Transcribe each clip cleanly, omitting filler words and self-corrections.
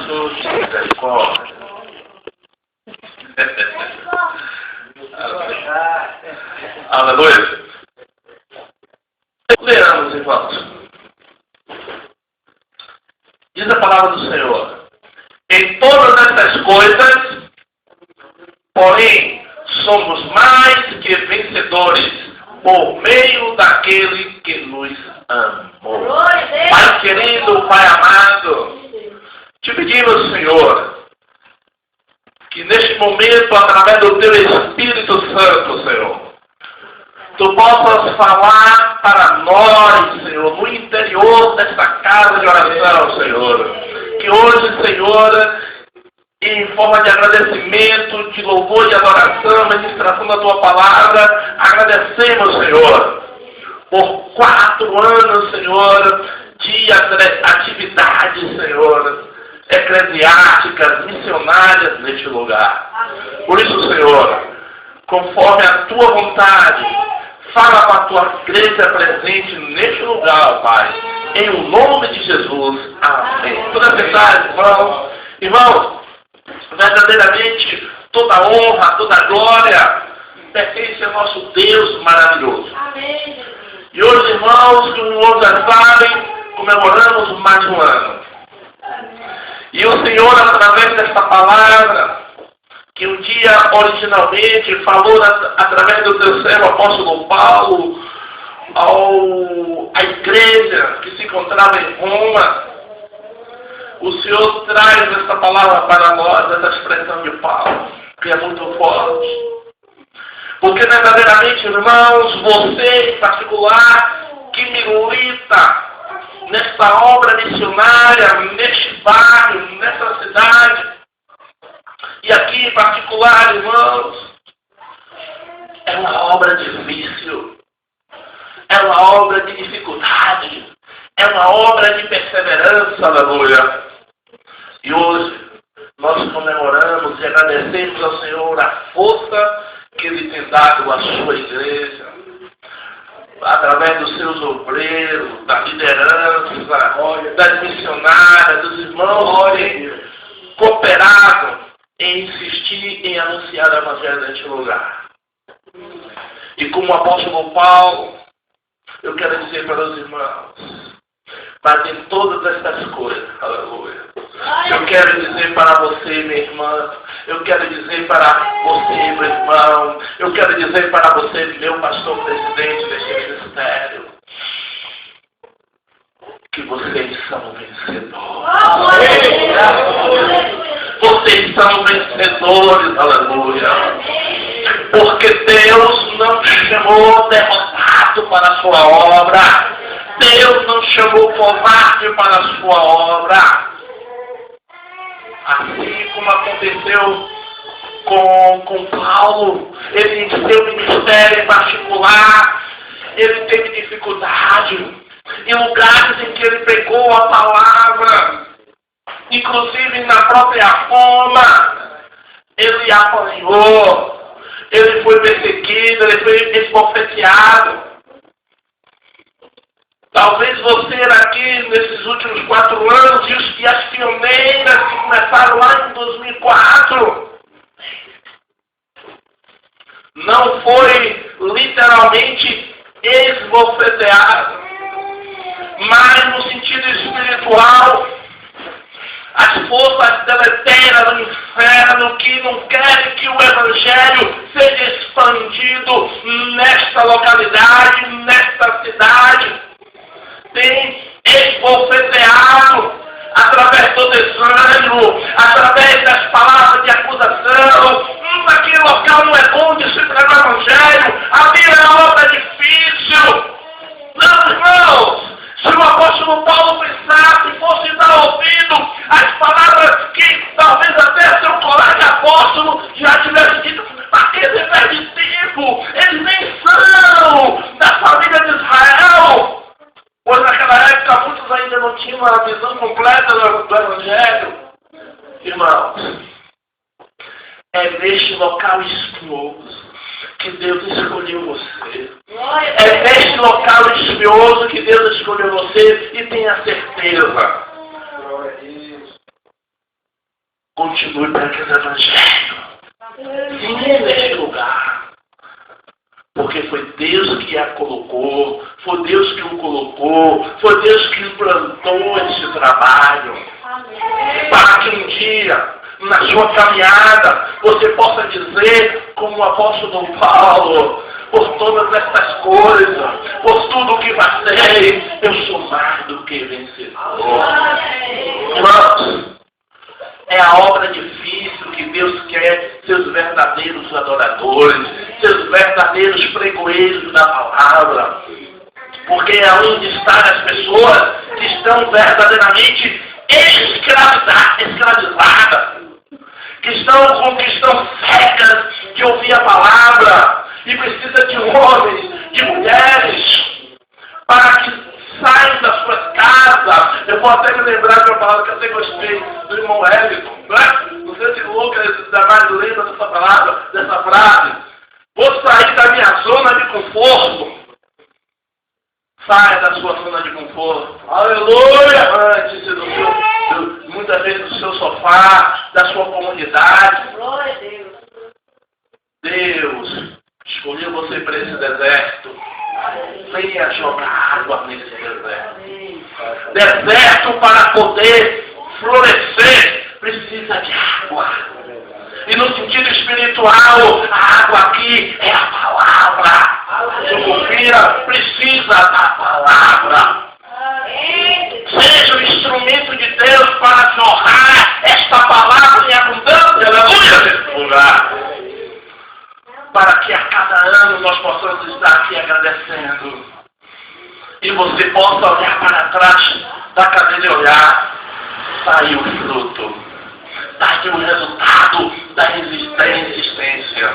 de misericórdia. Aleluia. Leamos, irmãos. Diz a palavra do Senhor: em todas essas coisas, porém, somos mais que vencedores por meio daquele que nos amou. Pai querido, Pai amado, te pedimos, Senhor, que neste momento, através do Teu Espírito Santo, Senhor, Tu possas falar para nós, Senhor, no interior desta casa de oração, Senhor. Que hoje, Senhor, em forma de agradecimento, de louvor e adoração, ministração da Tua palavra, agradecemos, Senhor, por 4 anos, Senhor, de atividades, Senhor, eclesiásticas, missionárias neste lugar. Por isso, Senhor, conforme a Tua vontade, fala com a Tua igreja presente neste lugar, Pai. Em o nome de Jesus. Amém. Toda a verdade, irmãos. Irmãos, verdadeiramente, toda honra, toda glória pertence ao nosso Deus maravilhoso. Amém. E hoje, irmãos, como já sabem, comemoramos mais um ano. E o Senhor, através desta palavra, que um dia originalmente falou através do Teu servo apóstolo Paulo à igreja que se encontrava em Roma, o Senhor traz esta palavra para nós, essa expressão de Paulo, que é muito forte. Porque verdadeiramente, irmãos, você em particular, que milita nesta obra missionária, neste bairro, nessa cidade, e aqui em particular, irmãos, é uma obra difícil, é uma obra de dificuldade, é uma obra de perseverança, aleluia. E hoje nós comemoramos e agradecemos ao Senhor a força que Ele tem dado à sua igreja, através dos seus obreiros, da liderança, das missionárias, dos irmãos que cooperaram em insistir em anunciar o Evangelho neste lugar. E como o apóstolo Paulo, eu quero dizer para os irmãos, fazem todas estas coisas, aleluia. Eu quero dizer para você, minha irmã, eu quero dizer para você, meu irmão, eu quero dizer para você, meu pastor presidente deste ministério, que vocês são vencedores. Vocês são vencedores, aleluia. Porque Deus não te chamou derrotado para a sua obra. Deus não chamou covarde para a sua obra. Assim como aconteceu com Paulo, ele em seu ministério em particular, ele teve dificuldade. Em lugares em que ele pregou a palavra, inclusive na própria Roma, ele apanhou, ele foi perseguido, ele foi esbofeteado. Talvez você aqui, nesses últimos 4 anos, e as pioneiras que começaram lá em 2004, não foi literalmente esbofeteado, mas no sentido espiritual, as forças deletérias do inferno que não querem que o Evangelho seja expandido nesta localidade, nesta cidade, tem esbofeteado através do desânimo, através das palavras de acusação. Aquele local não é bom de se pregar o Evangelho, ali é uma obra difícil. Não, irmãos, se o apóstolo Paulo pensasse, fosse dar ouvido às palavras que talvez até seu colega apóstolo já tivesse dito, para que ele perde tempo? Eles nem são da família de Israel. Pois naquela época muitos ainda não tinham a visão completa do Evangelho. Irmãos, é neste local espinhoso que Deus escolheu você. É neste local espinhoso que Deus escolheu você, e tenha certeza Continue pregando o evangelho. Sim, neste lugar. Porque foi Deus que a colocou, foi Deus que o colocou, foi Deus que implantou esse trabalho. Amém. Para que um dia, na sua caminhada, você possa dizer, como o apóstolo Paulo, por todas estas coisas, por tudo que passei, eu sou mais do que vencedor. Irmãos, é a obra difícil que Deus quer seus verdadeiros adoradores, seus verdadeiros pregoeiros da palavra. Porque é onde estão as pessoas que estão verdadeiramente escravizadas, que estão cegas de ouvir a palavra e precisa de homens, de mulheres, para que saiam das suas casas. Eu vou até me lembrar de uma palavra que eu até gostei do irmão Wellington, não sei se o Lucas da mais lembra dessa palavra, dessa frase. Vou sair da minha zona de conforto. Saia da sua zona de conforto. Aleluia! Antes muitas vezes do seu sofá, da sua comunidade. Glória a Deus. Deus escolheu você para esse deserto. Venha jogar água nesse deserto. Deserto para poder florescer precisa de água. E no sentido espiritual, a água aqui é a palavra. Sucupira precisa da palavra. Seja o instrumento de Deus para jorrar esta palavra em abundância, aleluia, nesse lugar. Para que a cada ano nós possamos estar aqui agradecendo. E você possa olhar para trás da cadeira e olhar. Está aí o fruto. Está aí o resultado da existência.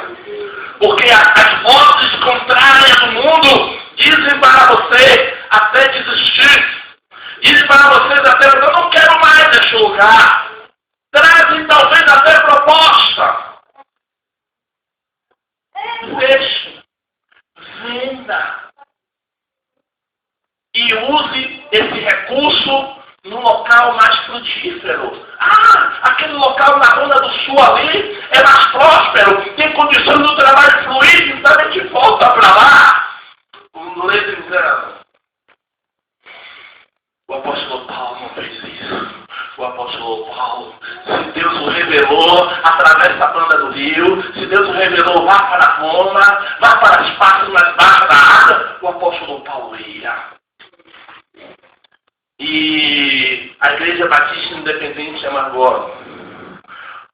Porque as vozes contrárias do mundo dizem para você até desistir. Dizem para vocês até, eu não quero mais este lugar. Trazem talvez até proposta. Feche, venda e use esse recurso no local mais frutífero. Aquele local na Zona do Sul ali é mais próspero, tem condições do trabalho fluir, então a gente volta para lá. O apóstolo Paulo não fez isso. O apóstolo Paulo, se Deus o revelou, atravessa a banda do rio. Se Deus o revelou, vá para Roma, vá para as partes mais baixas da água. O apóstolo Paulo ia. E a Igreja Batista Independente Amargosa,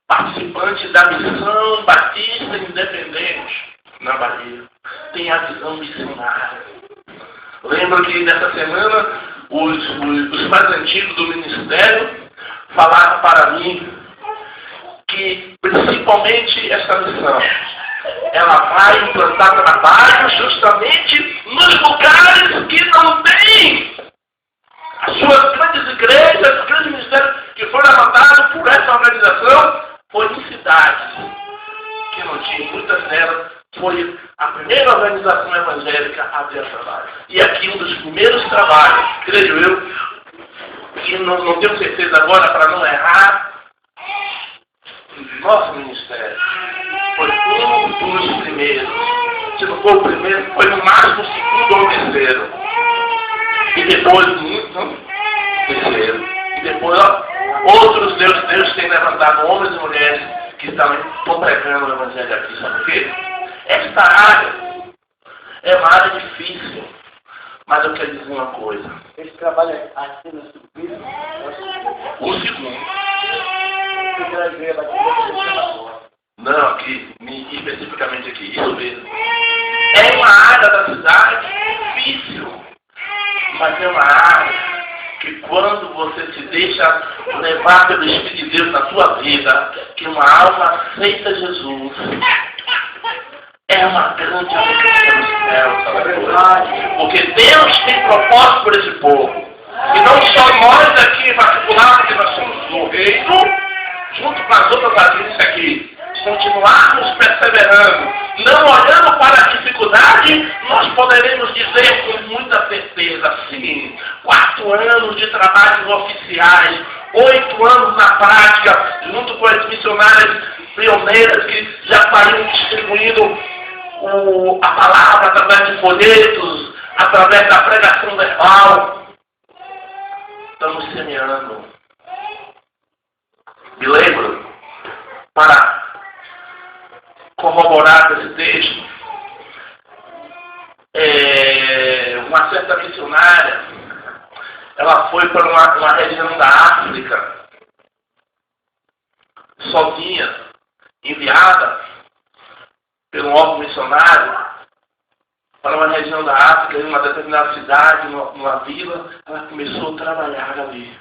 participante da Missão Batista Independente na Bahia, tem a visão missionária. Lembro que nessa semana os mais antigos do ministério falaram para mim que principalmente essa missão ela vai implantar trabalho justamente nos lugares que não tem as suas grandes igrejas, os grandes ministérios que foram levantados por essa organização, foi em cidades que não tinha, muitas delas foi a primeira organização evangélica a ter trabalho. E aqui um dos primeiros trabalhos, creio eu, que não tenho certeza agora para não errar, nosso ministério foi um dos primeiros. Se não for o primeiro, foi no máximo o segundo ou o terceiro. E depois, terceiro. E depois, outros Deus tem levantado homens e mulheres que estão pregando o evangelho aqui. Sabe por quê? Esta área é uma área difícil. Mas eu quero dizer uma coisa. Esse trabalho aqui no subir, o segundo. Não, aqui, especificamente aqui, isso mesmo. É uma área da cidade difícil, mas é uma área que quando você se deixa levar pelo Espírito de Deus na sua vida, que uma alma aceita Jesus, é uma grande alegria no céu, sabe? Porque Deus tem propósito por esse povo. E não só nós aqui em particular, porque nós somos do reino, junto com as outras agências aqui, continuarmos perseverando, não olhando para a dificuldade, nós poderemos dizer com muita certeza, sim, 4 anos de trabalhos oficiais, 8 anos na prática, junto com a missionárias pioneiras que já estariam distribuindo a palavra através de folhetos, através da pregação verbal. Estamos semeando. Me lembro, para corroborar esse texto, uma certa missionária, ela foi para uma região da África, sozinha, enviada pelo órgão missionário para uma região da África, em uma determinada cidade, numa vila. Ela começou a trabalhar ali,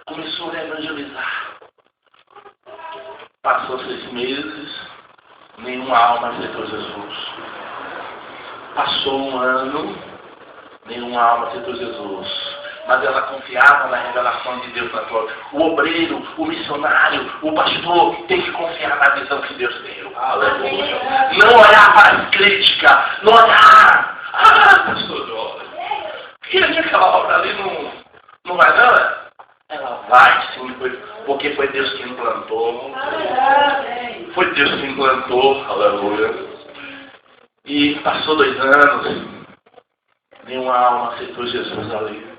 começou a evangelizar. Passou 6 meses, nenhuma alma aceitou Jesus. Passou 1 ano, nenhuma alma aceitou Jesus. Mas ela confiava na revelação de Deus na tua. O obreiro, o missionário, o pastor tem que confiar na visão que Deus deu. Aleluia. Não olhar para as críticas, não olhar. Pastor Jorge, que aquela obra ali não vai não? Ela vai sim, porque foi Deus que implantou. Foi Deus que implantou, aleluia. E passou 2 anos, nenhuma alma aceitou Jesus ali.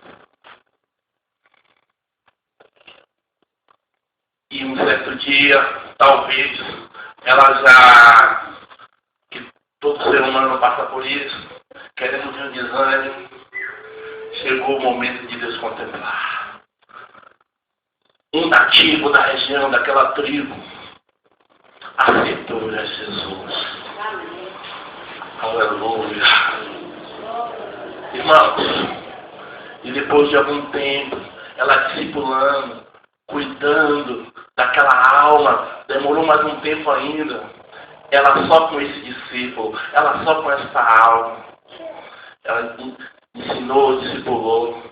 E um certo dia, talvez, ela já, que todo ser humano passa por isso, querendo ver um desânimo, chegou o momento de Deus contemplar. Um nativo da região, daquela tribo, aceitou a Jesus. Aleluia. Irmãos, e depois de algum tempo, ela discipulando, cuidando daquela alma, demorou mais um tempo ainda, ela só com esse discípulo, ela só com essa alma, ela ensinou, discipulou.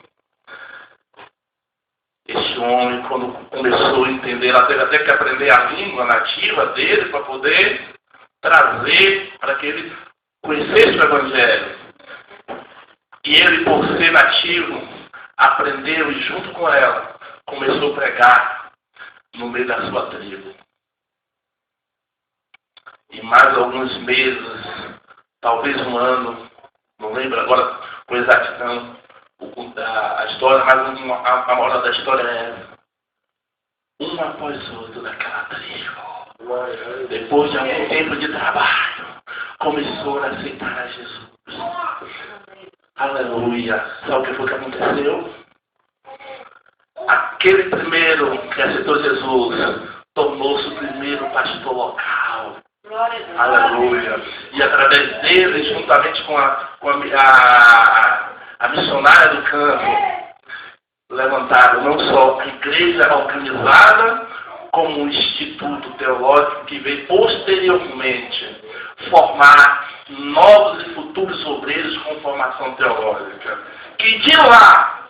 Este homem, quando começou a entender, ela teve até que aprender a língua nativa dele para poder trazer, para que ele conhecesse o Evangelho. E ele, por ser nativo, aprendeu e junto com ela começou a pregar no meio da sua tribo. E mais alguns meses, talvez 1 ano, não lembro agora com exatidão a história, mas a moral da história é essa. Um após outro daquela tribo, depois de algum tempo de trabalho, começou a aceitar a Jesus. Aleluia. Sabe o que foi que aconteceu? Aquele primeiro que aceitou Jesus tornou-se o primeiro pastor local. Aleluia. E através dele, juntamente com a missionária do campo, levantaram não só a igreja organizada, como um instituto teológico que veio posteriormente formar novos e futuros obreiros com formação teológica. Que de lá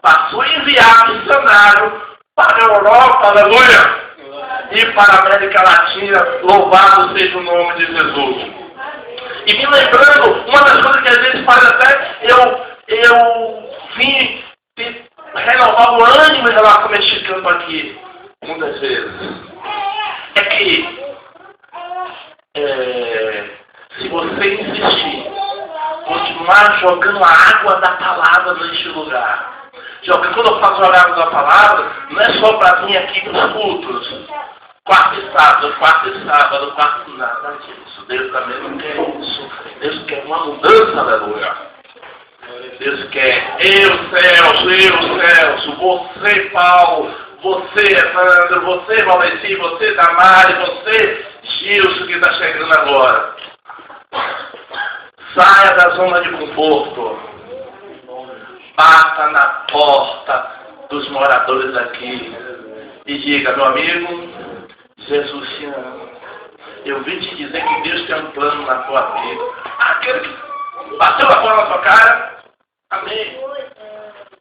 passou a enviar missionário para a Europa, aleluia, e para a América Latina. Louvado seja o nome de Jesus. E me lembrando, uma das coisas que às vezes faz até eu vim renovar o ânimo em relação a este campo aqui, muitas vezes, é que se você insistir, continuar jogando a água da palavra neste lugar, quando eu falo jogar a água da palavra, não é só para vir aqui para os cultos, quarto e sábado, nada disso. Deus também não quer isso. Deus quer uma mudança, aleluia. Deus quer Celso, você, Paulo, você, Evandro, você, Valeci, você, Damari, você, Gilson, que está chegando agora. Saia da zona de conforto. Bata na porta dos moradores aqui e diga: meu amigo, Jesus te ama. Eu vim te dizer que Deus tem um plano na tua vida. Aquele que bateu a porta na tua cara, amém.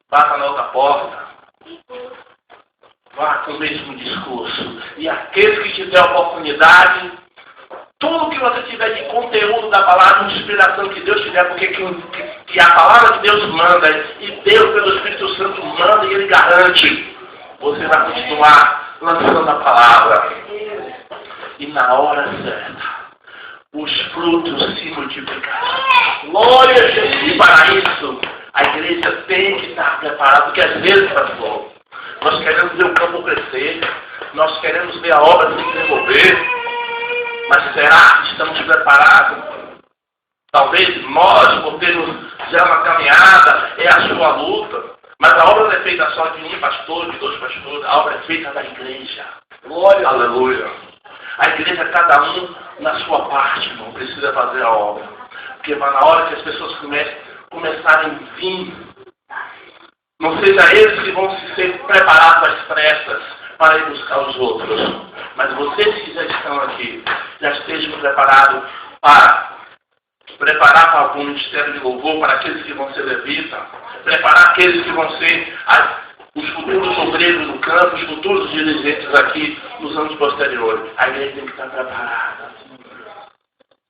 Bata na outra porta. Vá com o mesmo discurso. E aqueles que tiver oportunidade, tudo que você tiver de conteúdo da palavra, de inspiração que Deus tiver, porque que a palavra de Deus manda, e Deus pelo Espírito Santo manda e Ele garante, você vai continuar lançando a palavra. E na hora certa, os frutos se multiplicarão. Glória a Jesus. E para isso, a igreja tem que estar preparada, porque às vezes, pastor, nós queremos ver o campo crescer, nós queremos ver a obra se desenvolver, mas será que estamos preparados? Talvez nós, por termos já uma caminhada, é a sua luta, mas a obra não é feita só de um pastor, de dois pastores, a obra é feita da igreja. Glória. Aleluia. A igreja, cada um na sua parte, irmão, precisa fazer a obra. Porque na hora que as pessoas começarem a vir, não seja eles que vão se ser preparados às pressas para ir buscar os outros. Mas vocês que já estão aqui, já estejam preparados para preparar para o ministério de louvor, para aqueles que vão ser levitas, preparar aqueles que vão ser os futuros obreiros do campo, os futuros dirigentes aqui nos anos posteriores. A igreja tem que estar preparada.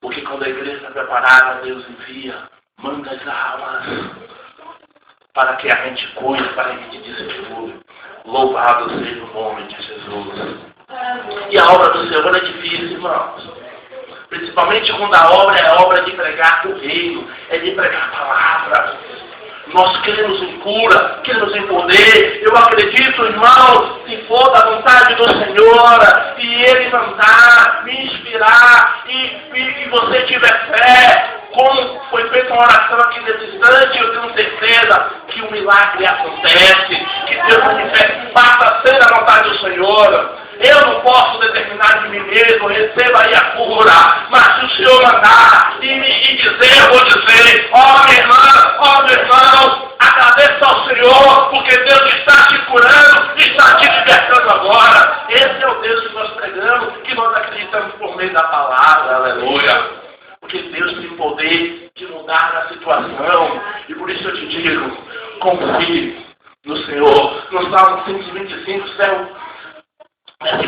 Porque quando a igreja está preparada, Deus envia, manda as almas para que a gente cuide, para que a gente distribua. Louvado seja o nome de Jesus. E a obra do Senhor é difícil, irmãos. Principalmente quando a obra é a obra de pregar o reino, é de pregar a palavra. Nós queremos em cura, queremos em poder. Eu acredito, irmãos, se for da vontade do Senhor, e Ele mandar, me inspirar, e você tiver fé, como foi feita uma oração aqui nesse instante, eu tenho certeza que o milagre acontece, que Deus manifesta, basta ser a vontade do Senhor. Eu não posso determinar de mim mesmo, receba aí a cura, mas se o Senhor mandar e dizer, eu vou dizer, ó meu irmão, agradeça ao Senhor, porque Deus está te curando, está te libertando agora. Esse é o Deus que nós pregamos, que nós acreditamos por meio da palavra, aleluia. Porque Deus tem poder de mudar a situação, e por isso eu te digo, confie no Senhor. No Salmo 125,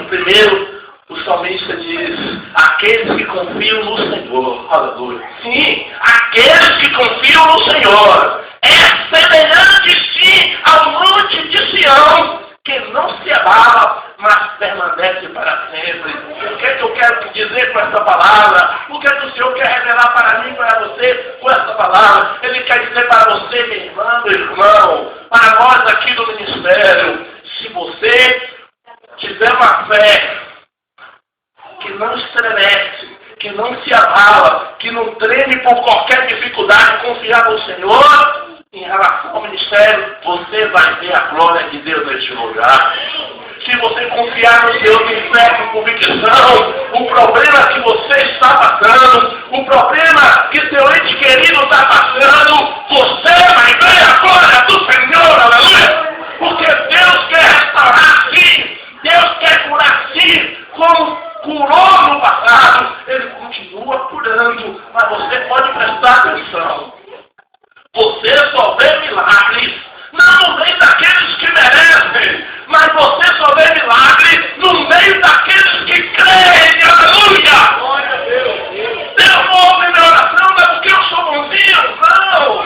primeiro, o salmista diz, aqueles que confiam no Senhor, aleluia. Sim, aqueles que confiam no Senhor, é semelhante sim ao monte de Sião, que não se abala, mas permanece para sempre. O que é que eu quero te dizer com essa palavra? O que é que o Senhor quer revelar para mim e para você com essa palavra? Ele quer dizer para você, minha irmã, meu irmão, para nós aqui do ministério, se você tiver uma fé que não estremece, que não se abala, que não treme por qualquer dificuldade, confiar no Senhor, em relação ao ministério, você vai ver a glória de Deus neste lugar. Se você confiar no Senhor em fé, com convicção, o problema que você está passando, o problema que seu ente querido está passando, você vai ver a glória do Senhor, aleluia! Porque Deus quer restaurar sim, Deus quer curar sim, como curou no passado, Ele continua curando, mas você pode prestar atenção. Você só vê milagres, não no meio daqueles que merecem, mas você só vê milagres no meio daqueles que creem, aleluia! Glória a Deus! Deus ouve minha oração, não é porque eu sou bonzinho, não!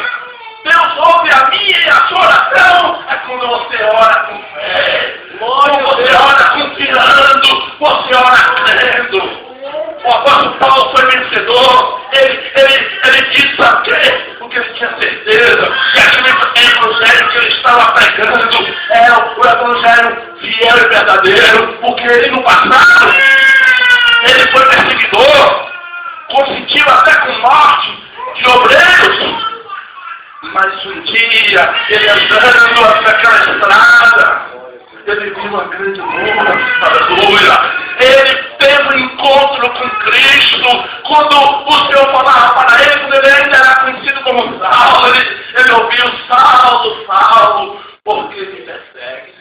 Deus ouve a minha e a sua oração, é quando você ora com fé, quando você ora confiando, você ora crendo. O apóstolo Paulo foi vencedor, ele disse a quê? Porque ele tinha certeza que aquele evangelho que ele estava pregando era o evangelho fiel e verdadeiro, porque ele no passado, ele foi perseguidor, consentiu até com morte de obreiros, mas um dia, ele andando naquela estrada, ele viu uma grande luz, aleluia. Ele teve um encontro com Cristo, quando o Senhor falava para ele, quando ele ainda era conhecido como Saulo, ele ouviu, Saulo, Saulo, por que me persegue?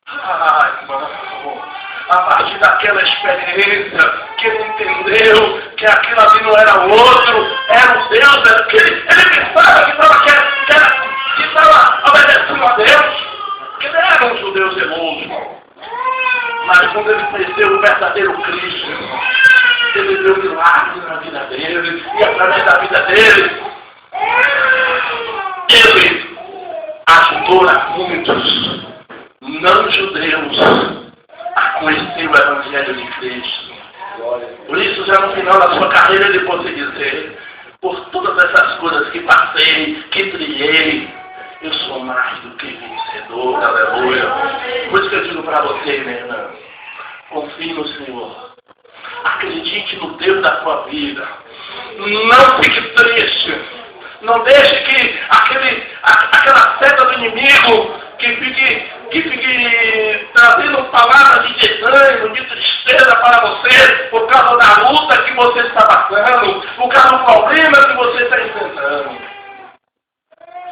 Ah, irmão, a partir daquela experiência, que ele entendeu que aquilo ali não era o outro, era o Deus, era que ele pensava que estava obedecendo a Deus, que ele era um judeu zeloso, irmão. Mas quando ele conheceu o verdadeiro Cristo, irmão, ele viu milagres na vida dele, e através da vida dele, ele ajudou a muitos não judeus a conhecer o Evangelho de Cristo. Por isso, já no final da sua carreira, ele pode dizer, por todas essas coisas que passei, que trilhei, eu sou mais do que vencedor, aleluia. Por isso que eu digo para você, meu irmão, confie no Senhor. Acredite no Deus da sua vida. Não fique triste. Não deixe que aquela seta do inimigo que fique trazendo palavras de desânimo, de tristeza para você, por causa da luta que você está passando, por causa do problema que você está enfrentando.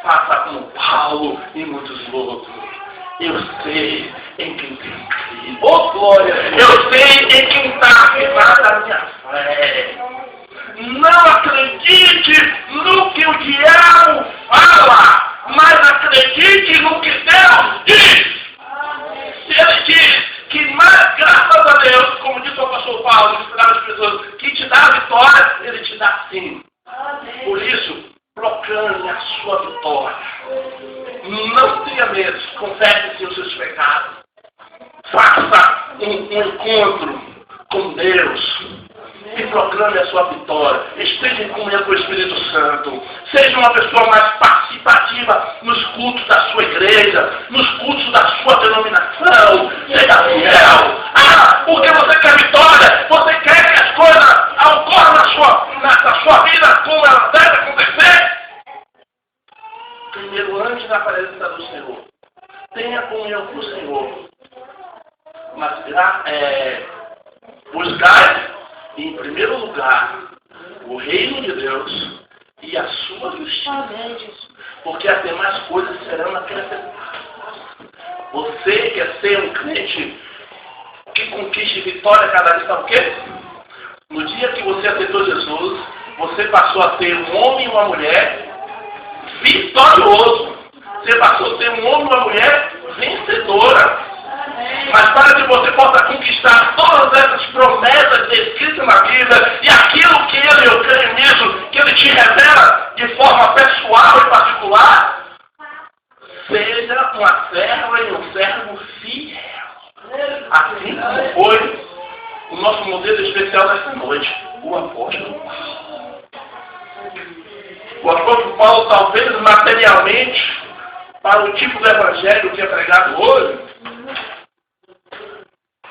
Faça como Paulo e muitos outros. Eu sei em quem tenho crido. Oh, glória! Eu sei em quem está firmada a minha fé. Não acredite no que o diabo fala, mas acredite no que Deus diz. Se ele diz que, mais graças a Deus, como disse o apóstolo Paulo, inspirado as pessoas, que te dá a vitória, ele te dá sim. Por isso, proclame a sua vitória. Não tenha medo, confesse os seus pecados. Faça um encontro com Deus e proclame a sua vitória. Esteja em comunhão com o Espírito Santo. Seja uma pessoa mais participativa nos cultos da sua igreja, nos cultos da sua denominação. Seja fiel. Porque você quer vitória, você quer que as coisas ocorram na sua vida como elas devem acontecer. Primeiro, antes da presença do Senhor, tenha comunhão com o Senhor. Mas buscar, em primeiro lugar, o reino de Deus e a sua justiça. Porque as demais coisas serão acrescentadas. Você quer ser um crente que conquiste vitória cada vez, sabe o quê? No dia que você aceitou Jesus, você passou a ser um homem e uma mulher vitorioso. Você passou a ser um homem e uma mulher vencedora. Mas para que você possa conquistar todas essas promessas descritas na Bíblia e aquilo que ele, eu creio nisso, que ele te revela de forma pessoal e particular, seja uma serva e um servo fiel. Assim como foi o nosso modelo especial desta noite, o apóstolo Paulo. O apóstolo Paulo, talvez materialmente, para o tipo de evangelho que é pregado hoje,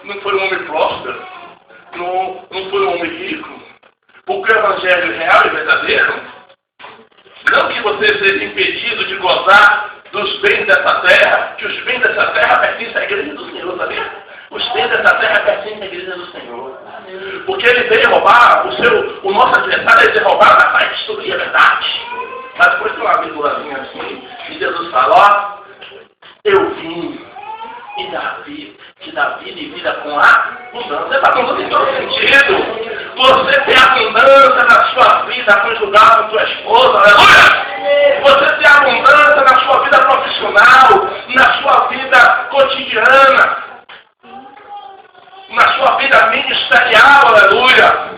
não foi um homem próspero, não foi um homem rico, porque o evangelho real e verdadeiro, não que você seja impedido de gozar dos bens dessa terra, que os bens dessa terra pertencem à igreja do Senhor, sabia? Os bens dessa terra pertencem à igreja do Senhor. Porque ele veio roubar, o nosso adversário veio roubar na paz, destruir a verdade. Mas depois tem uma vírgulazinha assim, e Jesus fala, eu vim e te dá vida e vida com abundância. Está falando em todo sentido. Você tem abundância na sua vida conjugal com sua esposa, aleluia! Você tem abundância na sua vida profissional, na sua vida cotidiana, na sua vida ministerial, aleluia!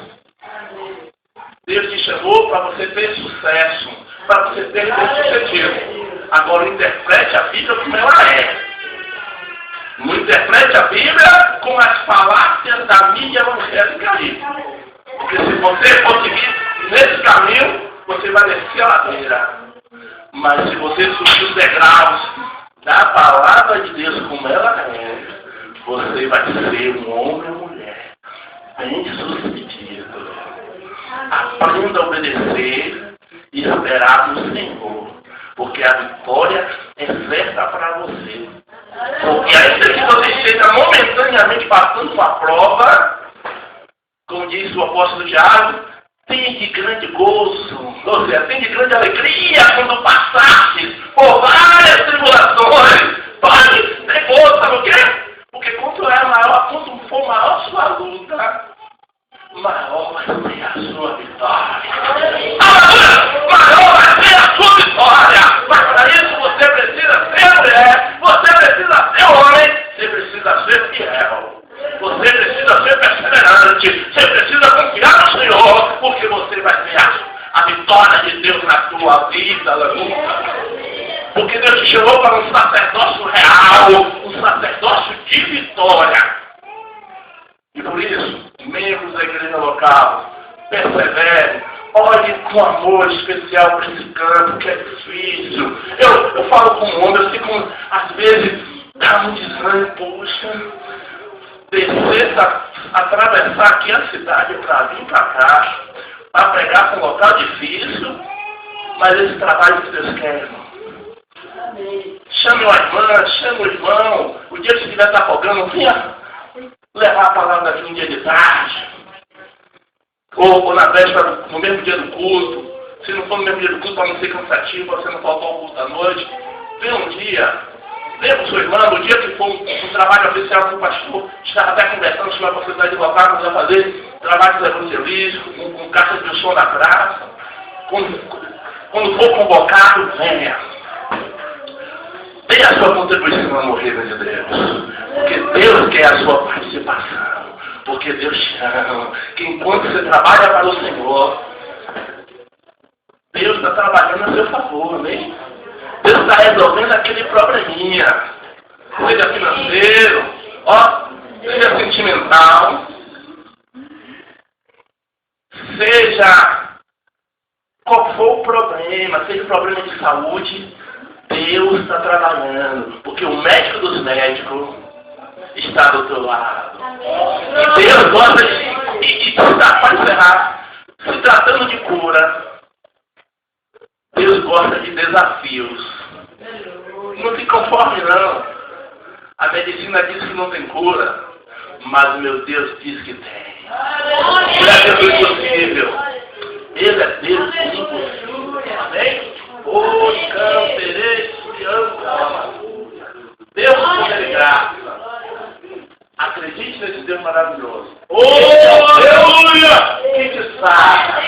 Deus te chamou para você ter sucesso, para você ter bem-sucedido. Agora interprete a Bíblia como ela é. Não interprete a Bíblia com as falácias da mídia evangélica aí. Porque se você for seguir nesse caminho, você vai descer a ladeira. Mas se você subir os degraus da palavra de Deus como ela é, você vai ser um homem ou mulher bem-sucedido. Aprenda a obedecer e esperar no Senhor. Porque a vitória é certa para você. Porque ainda que você esteja momentaneamente passando uma prova, como diz o apóstolo Tiago, tem de grande gozo, ou seja, tem de grande alegria quando passastes por várias tribulações. Pode ter gozo, sabe o quê? Porque quanto for maior sua luta, maior vai ser a sua vitória. Maior vai ser a sua vitória. Mas para isso você precisa ser mulher, você precisa ser homem, você precisa ser fiel. Você precisa ser perseverante, você precisa confiar no Senhor, porque você vai ter a vitória de Deus na sua vida, aleluia. Porque Deus te chamou para um sacerdócio real, um sacerdócio de vitória. E por isso, membros da igreja local, persevere, olhe com amor especial para esse campo, que é difícil. Eu falo como homem, eu fico, às vezes, dá um desânimo, poxa, descer, atravessar aqui a cidade para vir para cá, para pregar para um local difícil, mas esse trabalho que Deus quer, irmão. Chame a irmã, chame o irmão, o dia que você estiver afogando, venha levar a palavra aqui um dia de tarde, ou na véspera, no mesmo dia do culto. Se não for no mesmo dia do culto, para não ser cansativo, você não faltou o culto à noite, venha um dia, leva o seu irmão, no dia que for um trabalho oficial com o pastor, estava até conversando sobre a possibilidade de voltar, nós vamos fazer trabalhos evangelísticos, com caixa de som na praça. Quando for convocado, venha. Dê a sua contribuição no reino de Deus. Porque Deus quer a sua participação. Porque Deus te ama. Que enquanto você trabalha para o Senhor, Deus está trabalhando a seu favor, amém? Deus está resolvendo aquele probleminha. Seja financeiro, seja sentimental, seja qual for o problema, seja problema de saúde, Deus está trabalhando, porque o médico dos médicos está do teu lado. E Deus gosta para encerrar, se tratando de cura, Deus gosta de desafios. Não se conforme não. A medicina diz que não tem cura, mas meu Deus diz que tem. Ele é Deus impossível. Ele é Deus impossível. Amém? O canterei, Deus poder e graça. Acredite nesse Deus maravilhoso. Aleluia! Que te salva.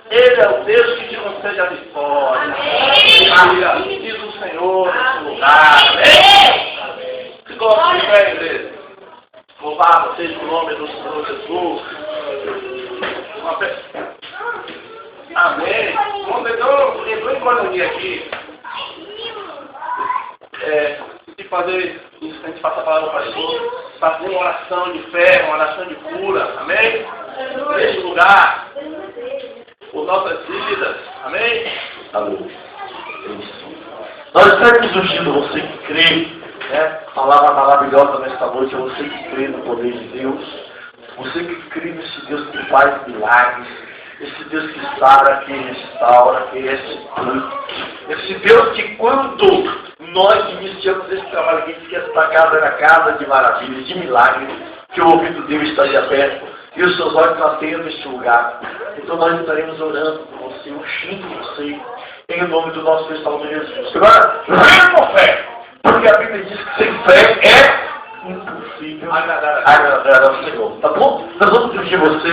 Ele é o Deus que te concede a vitória. Diz o Senhor nesse lugar. Amém? Se gosta de fé, igreja. Louvado seja o nome do Senhor Jesus. Amém. Quando entrou em economia aqui, a gente passa a palavra para o pastor, fazer uma oração de fé, uma oração de cura, amém? Nesse lugar, por nossas vidas, amém? Amém. Nós estamos ungindo você que crê, né? Palavra maravilhosa nesta noite, é você que crê no poder de Deus, você que crê nesse Deus que faz milagres, esse Deus que sara, que restaura, que restitui. Esse Deus que quando nós iniciamos esse trabalho aqui, que esta casa era casa de maravilhas, de milagres, que o ouvido de Deus estaria aberto e os seus olhos batendo neste lugar. Então nós estaremos orando por você, ungindo você, em nome do nosso Deus Salvador Jesus. Agora, venha com fé, porque a Bíblia diz que sem fé é impossível agradar ao Senhor. Tá bom? Nós vamos ungir você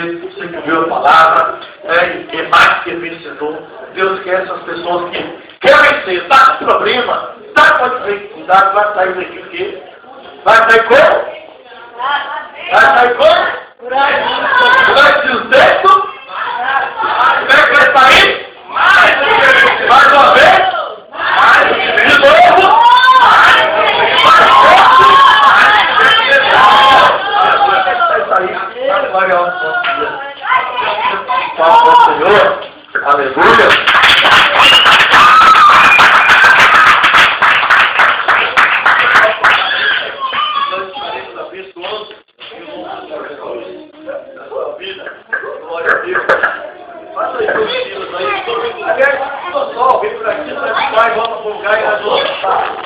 que ouviu a palavra, é mais que vencedor. Deus quer essas pessoas que querem vencer, está com problema, está com dificuldade, vai sair daqui o quê? Vai sair como? Vai sair como? Durante os dedos? Como é que vai sair? Mais uma vez? De novo? Mais forte? Vai sair a glória ao Senhor. Palmas ao Senhor. Aleluia. Nós estaremos abençoando a sua vida. Glória a Deus. Faça aí seus filhos aí. Aliás, só vem por aqui, vai e volta para o lugar e nós vamos.